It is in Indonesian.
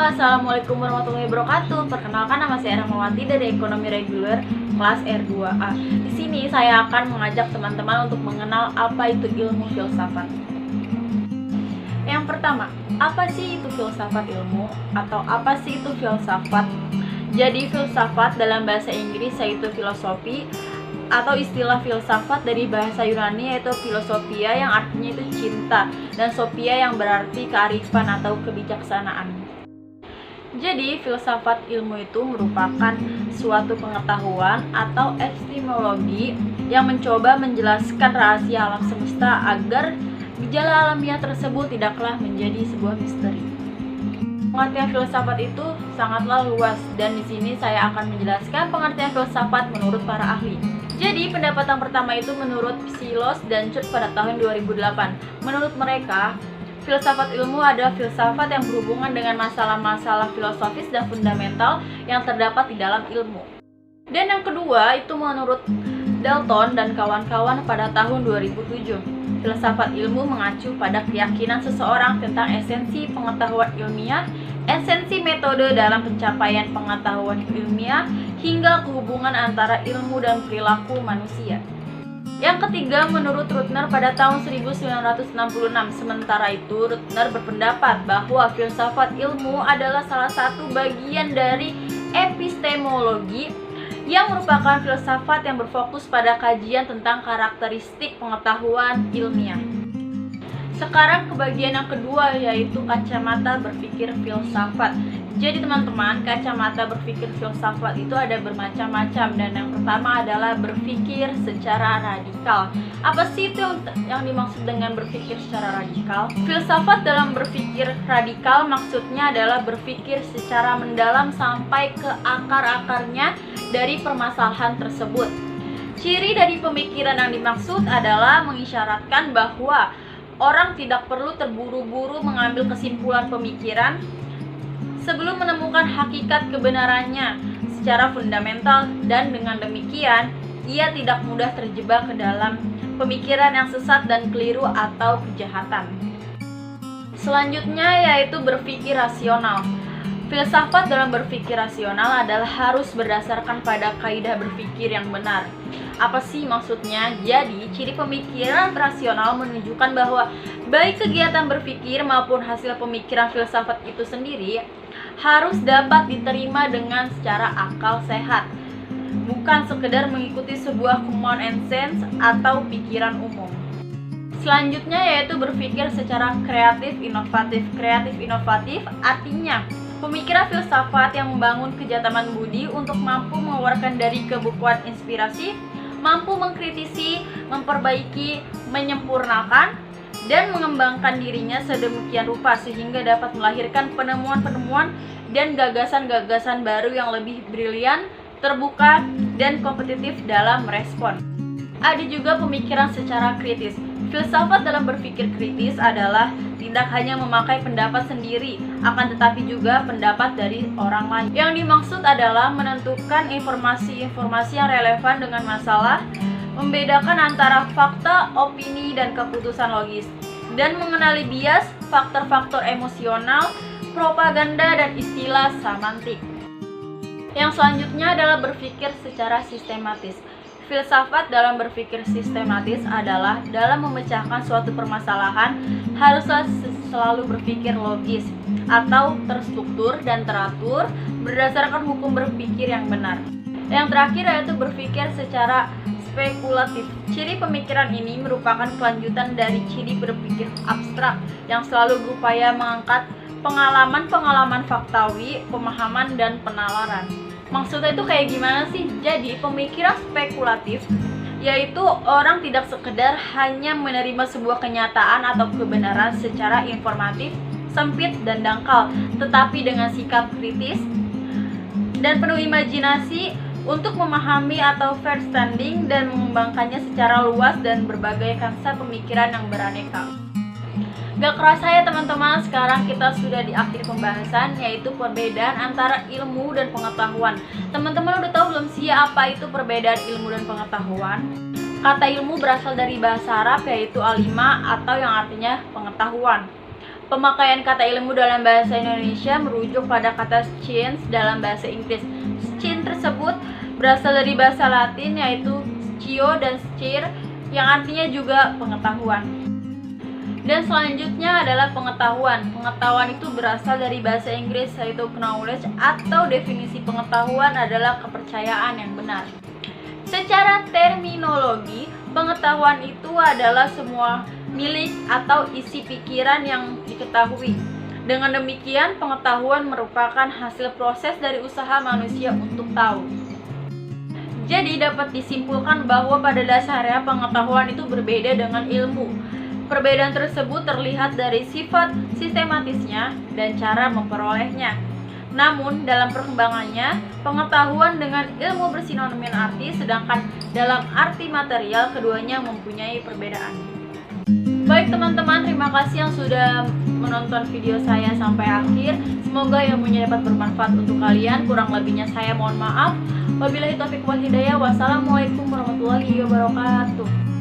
Assalamualaikum warahmatullahi wabarakatuh. Perkenalkan, nama saya Rahmawati dari Ekonomi Reguler kelas R2A. Di sini saya akan mengajak teman-teman untuk mengenal apa itu ilmu filsafat. Yang pertama, apa sih itu filsafat ilmu atau apa sih itu filsafat? Jadi filsafat dalam bahasa Inggris yaitu filosofi, atau istilah filsafat dari bahasa Yunani yaitu philosophia yang artinya itu cinta, dan sophia yang berarti kearifan atau kebijaksanaan. Jadi filsafat ilmu itu merupakan suatu pengetahuan atau epistemologi yang mencoba menjelaskan rahasia alam semesta agar gejala alamiah tersebut tidaklah menjadi sebuah misteri. Pengertian filsafat itu sangatlah luas, dan di sini saya akan menjelaskan pengertian filsafat menurut para ahli. Jadi pendapat yang pertama itu menurut Psilos dan Church pada tahun 2008. Menurut mereka, filsafat ilmu adalah filsafat yang berhubungan dengan masalah-masalah filosofis dan fundamental yang terdapat di dalam ilmu. Dan yang kedua itu menurut Dalton dan kawan-kawan pada tahun 2007. Filsafat ilmu mengacu pada keyakinan seseorang tentang esensi pengetahuan ilmiah, esensi metode dalam pencapaian pengetahuan ilmiah, hingga kehubungan antara ilmu dan perilaku manusia. Yang ketiga menurut Rutner pada tahun 1966. Sementara itu Rutner berpendapat bahwa filsafat ilmu adalah salah satu bagian dari epistemologi yang merupakan filsafat yang berfokus pada kajian tentang karakteristik pengetahuan ilmiah. Sekarang ke bagian yang kedua yaitu kacamata berpikir filsafat. Jadi teman-teman, kacamata berpikir filsafat itu ada bermacam-macam, dan yang pertama adalah berpikir secara radikal. Apa sih itu yang dimaksud dengan berpikir secara radikal? Filsafat dalam berpikir radikal maksudnya adalah berpikir secara mendalam sampai ke akar-akarnya dari permasalahan tersebut. Ciri dari pemikiran yang dimaksud adalah mengisyaratkan bahwa orang tidak perlu terburu-buru mengambil kesimpulan pemikiran sebelum menemukan hakikat kebenarannya secara fundamental, dan dengan demikian ia tidak mudah terjebak ke dalam pemikiran yang sesat dan keliru atau kejahatan. Selanjutnya yaitu berpikir rasional. Filsafat dalam berpikir rasional adalah harus berdasarkan pada kaidah berpikir yang benar. Apa sih maksudnya? Jadi, ciri pemikiran rasional menunjukkan bahwa baik kegiatan berpikir maupun hasil pemikiran filsafat itu sendiri harus dapat diterima dengan secara akal sehat, bukan sekedar mengikuti sebuah common sense atau pikiran umum. Selanjutnya yaitu berpikir secara kreatif inovatif. Kreatif inovatif artinya pemikiran filsafat yang membangun kejataman budi untuk mampu mengeluarkan dari kebukuan inspirasi, mampu mengkritisi, memperbaiki, menyempurnakan, dan mengembangkan dirinya sedemikian rupa sehingga dapat melahirkan penemuan-penemuan dan gagasan-gagasan baru yang lebih brilian, terbuka, dan kompetitif dalam merespon. Ada juga pemikiran secara kritis. Filsafat dalam berpikir kritis adalah tidak hanya memakai pendapat sendiri, akan tetapi juga pendapat dari orang lain. Yang dimaksud adalah menentukan informasi-informasi yang relevan dengan masalah, membedakan antara fakta, opini, dan keputusan logis, dan mengenali bias, faktor-faktor emosional, propaganda, dan istilah semantik. Yang selanjutnya adalah berpikir secara sistematis. Filsafat dalam berpikir sistematis adalah dalam memecahkan suatu permasalahan haruslah selalu berpikir logis atau terstruktur dan teratur berdasarkan hukum berpikir yang benar. Yang terakhir yaitu berpikir secara spekulatif. Ciri pemikiran ini merupakan kelanjutan dari ciri berpikir abstrak yang selalu berupaya mengangkat pengalaman-pengalaman faktawi, pemahaman, dan penalaran. Maksudnya itu kayak gimana sih? Jadi pemikiran spekulatif yaitu orang tidak sekedar hanya menerima sebuah kenyataan atau kebenaran secara informatif, sempit, dan dangkal, tetapi dengan sikap kritis dan penuh imajinasi untuk memahami atau fair standing dan mengembangkannya secara luas dan berbagai kansa pemikiran yang beraneka. Gak kerasa ya teman-teman, sekarang kita sudah di akhir pembahasan, yaitu perbedaan antara ilmu dan pengetahuan. Teman-teman udah tahu belum sih apa itu perbedaan ilmu dan pengetahuan? Kata ilmu berasal dari bahasa Arab yaitu alima atau yang artinya pengetahuan. Pemakaian kata ilmu dalam bahasa Indonesia merujuk pada kata science dalam bahasa Inggris. Science tersebut berasal dari bahasa Latin yaitu scio dan scire yang artinya juga pengetahuan. Dan selanjutnya adalah pengetahuan. Pengetahuan itu berasal dari bahasa Inggris yaitu knowledge, atau definisi pengetahuan adalah kepercayaan yang benar. Secara terminologi, pengetahuan itu adalah semua milik atau isi pikiran yang diketahui. Dengan demikian, pengetahuan merupakan hasil proses dari usaha manusia untuk tahu. Jadi dapat disimpulkan bahwa pada dasarnya pengetahuan itu berbeda dengan ilmu. Perbedaan tersebut terlihat dari sifat sistematisnya dan cara memperolehnya. Namun, dalam perkembangannya, pengetahuan dengan ilmu bersinonim arti, sedangkan dalam arti material keduanya mempunyai perbedaan. Baik teman-teman, terima kasih yang sudah menonton video saya sampai akhir. Semoga ilmunya dapat bermanfaat untuk kalian. Kurang lebihnya saya mohon maaf. Wabillahi taufiq wal hidayah. Wassalamualaikum warahmatullahi wabarakatuh.